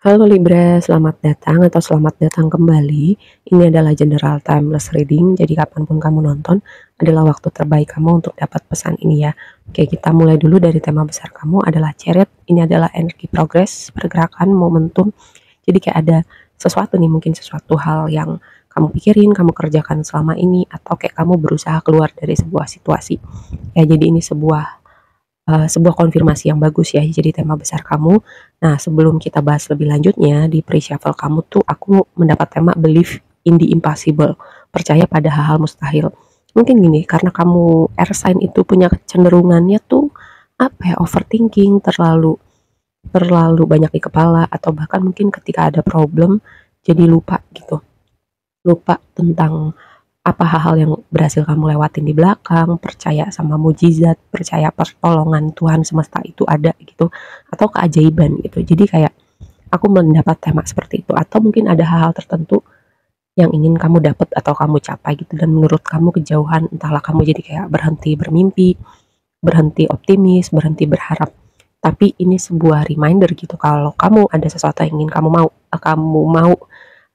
Halo Libra, selamat datang atau selamat datang kembali. Ini adalah general timeless reading, jadi kapanpun kamu nonton adalah waktu terbaik kamu untuk dapat pesan ini ya. Oke, kita mulai dulu dari tema besar kamu adalah Chariot. Ini adalah energi progres, pergerakan, momentum. Jadi kayak ada sesuatu nih, mungkin sesuatu hal yang kamu pikirin, kamu kerjakan selama ini, atau kayak kamu berusaha keluar dari sebuah situasi. Ya, jadi ini sebuah konfirmasi yang bagus ya, jadi tema besar kamu. Nah, sebelum kita bahas lebih lanjutnya, di pre-shuffle kamu tuh aku mendapat tema believe in the impossible, percaya pada hal-hal mustahil. Mungkin gini, karena kamu air sign itu punya kecenderungannya tuh apa ya, overthinking, terlalu terlalu banyak di kepala, atau bahkan mungkin ketika ada problem jadi lupa gitu. Lupa tentang apa hal-hal yang berhasil kamu lewatin di belakang, percaya sama mujizat, percaya pertolongan Tuhan semesta itu ada gitu, atau keajaiban gitu. Jadi kayak aku mendapat tema seperti itu, atau mungkin ada hal-hal tertentu yang ingin kamu dapat atau kamu capai gitu, dan menurut kamu kejauhan, entahlah kamu jadi kayak berhenti bermimpi, berhenti optimis, berhenti berharap. Tapi ini sebuah reminder gitu, kalau kamu ada sesuatu yang ingin kamu mau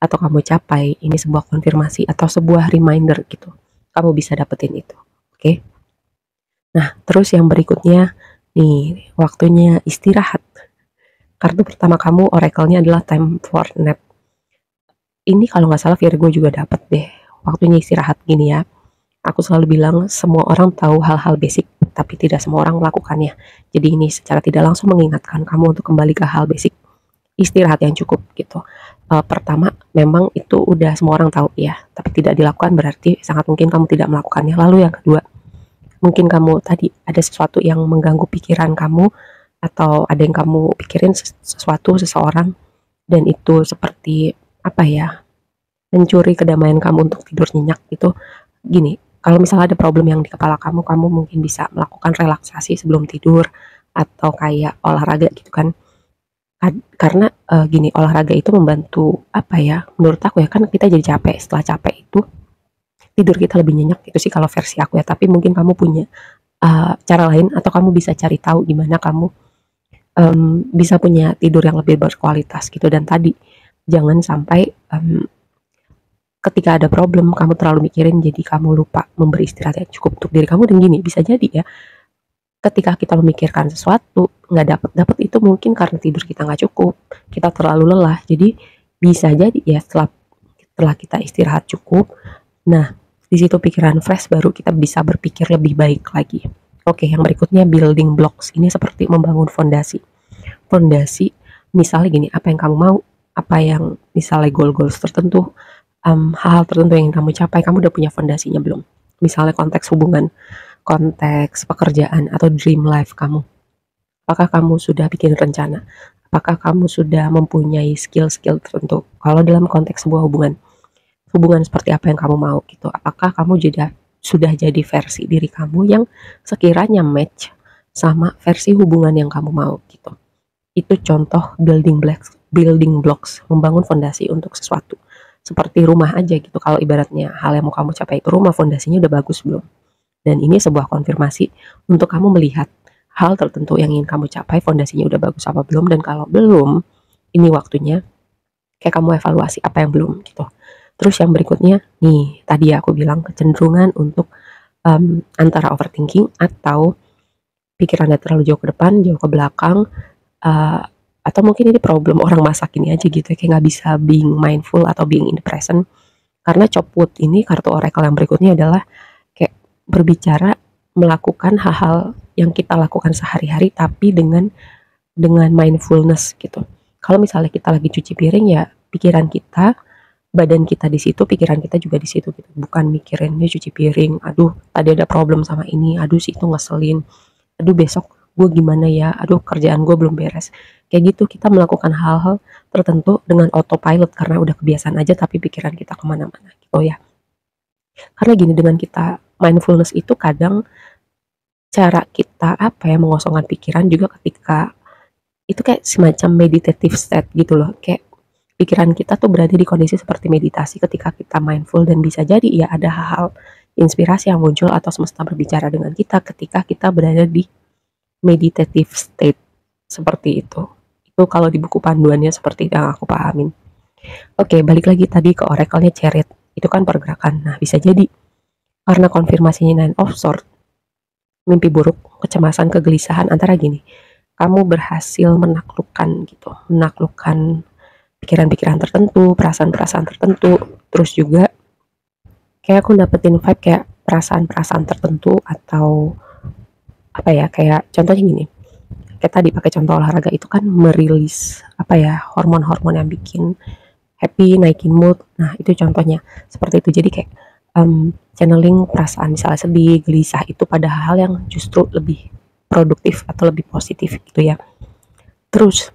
atau kamu capai, ini sebuah konfirmasi atau sebuah reminder gitu. Kamu bisa dapetin itu. Oke. Nah, terus yang berikutnya nih, waktunya istirahat. Kartu pertama kamu oracle-nya adalah time for nap. Ini kalau nggak salah Virgo juga dapet deh. Waktunya istirahat gini ya. Aku selalu bilang semua orang tahu hal-hal basic, tapi tidak semua orang melakukannya. Jadi ini secara tidak langsung mengingatkan kamu untuk kembali ke hal basic, istirahat yang cukup gitu. Pertama, memang itu udah semua orang tahu ya, tapi tidak dilakukan berarti sangat mungkin kamu tidak melakukannya. Lalu yang kedua, mungkin kamu tadi ada sesuatu yang mengganggu pikiran kamu, atau ada yang kamu pikirin sesuatu seseorang, dan itu seperti apa ya, mencuri kedamaian kamu untuk tidur nyenyak gitu. Gini, kalau misalnya ada problem yang di kepala kamu, kamu mungkin bisa melakukan relaksasi sebelum tidur, atau kayak olahraga gitu kan. Karena gini, olahraga itu membantu apa ya, menurut aku ya, kan kita jadi capek, setelah capek itu tidur kita lebih nyenyak, itu sih kalau versi aku ya. Tapi mungkin kamu punya cara lain, atau kamu bisa cari tahu gimana kamu bisa punya tidur yang lebih berkualitas gitu. Dan tadi jangan sampai ketika ada problem kamu terlalu mikirin, jadi kamu lupa memberi istirahat yang cukup untuk diri kamu. Dan gini, bisa jadi ya, ketika kita memikirkan sesuatu nggak dapat itu mungkin karena tidur kita nggak cukup, kita terlalu lelah. Jadi bisa jadi ya, setelah kita istirahat cukup, nah di situ pikiran fresh, baru kita bisa berpikir lebih baik lagi. Oke, yang berikutnya building blocks. Ini seperti membangun fondasi. Misalnya gini, apa yang kamu mau, apa yang misalnya goals tertentu, hal-hal tertentu yang kamu capai, kamu udah punya fondasinya belum? Misalnya konteks hubungan, konteks pekerjaan, atau dream life kamu. Apakah kamu sudah bikin rencana? Apakah kamu sudah mempunyai skill-skill tertentu? Kalau dalam konteks sebuah hubungan seperti apa yang kamu mau gitu. Apakah kamu sudah jadi versi diri kamu yang sekiranya match sama versi hubungan yang kamu mau gitu. Itu contoh building blocks, membangun fondasi untuk sesuatu. Seperti rumah aja gitu, kalau ibaratnya hal yang mau kamu capai itu rumah, fondasinya udah bagus belum? Dan ini sebuah konfirmasi untuk kamu melihat hal tertentu yang ingin kamu capai, fondasinya udah bagus apa belum. Dan kalau belum, ini waktunya kayak kamu evaluasi apa yang belum gitu. Terus yang berikutnya nih, tadi ya aku bilang kecenderungan untuk antara overthinking atau pikirannya terlalu jauh ke depan, jauh ke belakang, atau mungkin ini problem orang masak ini aja gitu ya, kayak nggak bisa being mindful atau being in the present. Karena Chopwood ini, kartu oracle yang berikutnya adalah kayak berbicara, melakukan hal-hal yang kita lakukan sehari-hari tapi dengan mindfulness gitu. Kalau misalnya kita lagi cuci piring ya, pikiran kita, badan kita di situ, pikiran kita juga di situ gitu. Bukan mikirinnya cuci piring, aduh tadi ada problem sama ini, aduh si itu ngeselin, aduh besok gue gimana ya, aduh kerjaan gue belum beres. Kayak gitu, kita melakukan hal-hal tertentu dengan autopilot karena udah kebiasaan aja, tapi pikiran kita kemana-mana gitu ya. Karena gini, dengan kita mindfulness itu kadang cara kita apa ya, mengosongkan pikiran juga ketika itu kayak semacam meditative state gitu loh. Kayak pikiran kita tuh berada di kondisi seperti meditasi ketika kita mindful, dan bisa jadi ya ada hal-hal inspirasi yang muncul atau semesta berbicara dengan kita ketika kita berada di meditative state seperti itu. Itu Itu kalau di buku panduannya seperti yang aku pahamin. Oke, balik lagi tadi ke oracle-nya Chariot. Itu kan pergerakan. Nah, bisa jadi karena konfirmasinya Nine of Swords, mimpi buruk, kecemasan, kegelisahan, antara gini, kamu berhasil menaklukkan gitu, menaklukkan pikiran-pikiran tertentu, perasaan-perasaan tertentu, terus juga kayak aku dapetin vibe kayak perasaan-perasaan tertentu atau apa ya, kayak contohnya gini, kayak tadi pakai contoh olahraga itu kan merilis apa ya, hormon-hormon yang bikin happy, naikin mood. Nah, itu contohnya seperti itu. Jadi kayak channeling perasaan misalnya sedih, gelisah itu pada hal yang justru lebih produktif atau lebih positif gitu ya. Terus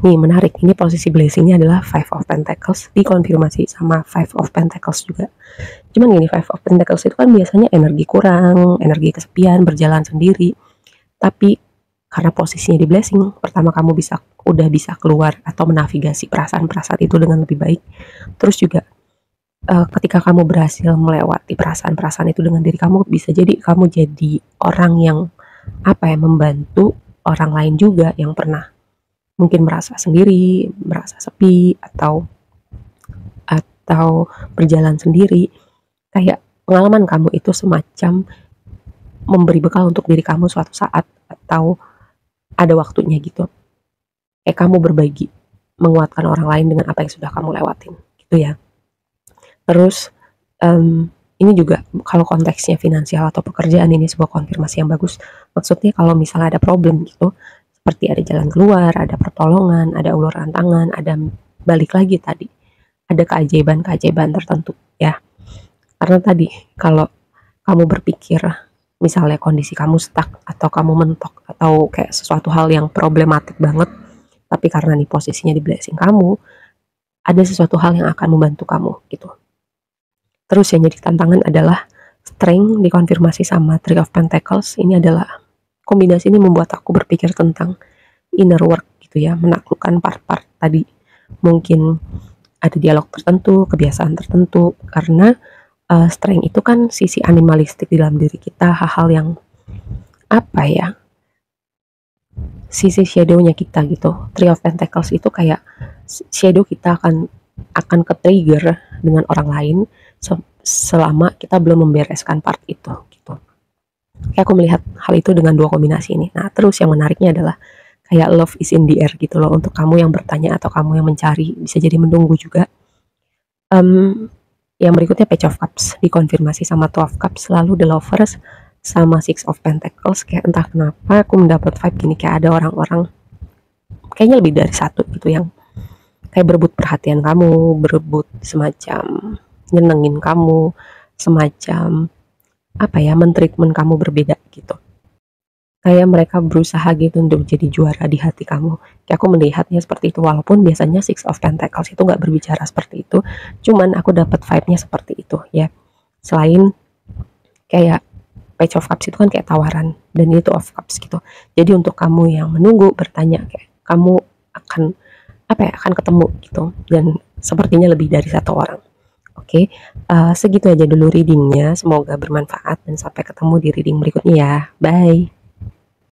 nih menarik, ini posisi blessingnya adalah Five of Pentacles, dikonfirmasi sama Five of Pentacles juga. Cuman gini, Five of Pentacles itu kan biasanya energi kurang, energi kesepian, berjalan sendiri. Tapi karena posisinya di blessing, pertama kamu udah bisa keluar atau menavigasi perasaan-perasaan itu dengan lebih baik. Terus juga ketika kamu berhasil melewati perasaan-perasaan itu dengan diri kamu, bisa jadi kamu jadi orang yang apa ya, membantu orang lain juga yang pernah mungkin merasa sendiri, merasa sepi, atau berjalan sendiri. Kayak pengalaman kamu itu semacam memberi bekal untuk diri kamu suatu saat, atau ada waktunya gitu. Kayak kamu berbagi, menguatkan orang lain dengan apa yang sudah kamu lewatin gitu ya. Terus ini juga kalau konteksnya finansial atau pekerjaan, ini sebuah konfirmasi yang bagus. Maksudnya kalau misalnya ada problem gitu, seperti ada jalan keluar, ada pertolongan, ada uluran tangan, ada balik lagi tadi, ada keajaiban-keajaiban tertentu ya. Karena tadi kalau kamu berpikir misalnya kondisi kamu stuck atau kamu mentok atau kayak sesuatu hal yang problematik banget, tapi karena nih posisinya di blessing kamu, ada sesuatu hal yang akan membantu kamu gitu. Terus yang jadi tantangan adalah strength, dikonfirmasi sama Three of Pentacles. Ini adalah kombinasi ini membuat aku berpikir tentang inner work gitu ya, menaklukkan part-part tadi. Mungkin ada dialog tertentu, kebiasaan tertentu, karena strength itu kan sisi animalistik di dalam diri kita, hal-hal yang apa ya, sisi shadownya kita gitu. Three of Pentacles itu kayak shadow kita akan ke-trigger dengan orang lain selama kita belum membereskan part itu gitu. Kayak aku melihat hal itu dengan dua kombinasi ini. Nah, terus yang menariknya adalah kayak love is in the air gitu loh, untuk kamu yang bertanya atau kamu yang mencari, bisa jadi menunggu juga. Yang berikutnya Page of Cups, dikonfirmasi sama Two of Cups, lalu The Lovers sama Six of Pentacles. Kayak entah kenapa aku mendapat vibe gini, kayak ada orang-orang, kayaknya lebih dari satu gitu, yang kayak berebut perhatian kamu, berebut semacam nyenengin kamu, semacam apa ya, mentreatment kamu berbeda gitu. Kayak mereka berusaha gitu untuk jadi juara di hati kamu. Kayak aku melihatnya seperti itu, walaupun biasanya Six of Pentacles itu nggak berbicara seperti itu, cuman aku dapat vibe-nya seperti itu ya. Selain kayak Page of Cups itu kan kayak tawaran, dan itu of Cups gitu. Jadi untuk kamu yang menunggu, bertanya, kayak kamu akan apa ya, akan ketemu gitu, dan sepertinya lebih dari satu orang. Oke, segitu aja dulu readingnya. Semoga bermanfaat dan sampai ketemu di reading berikutnya ya. Bye.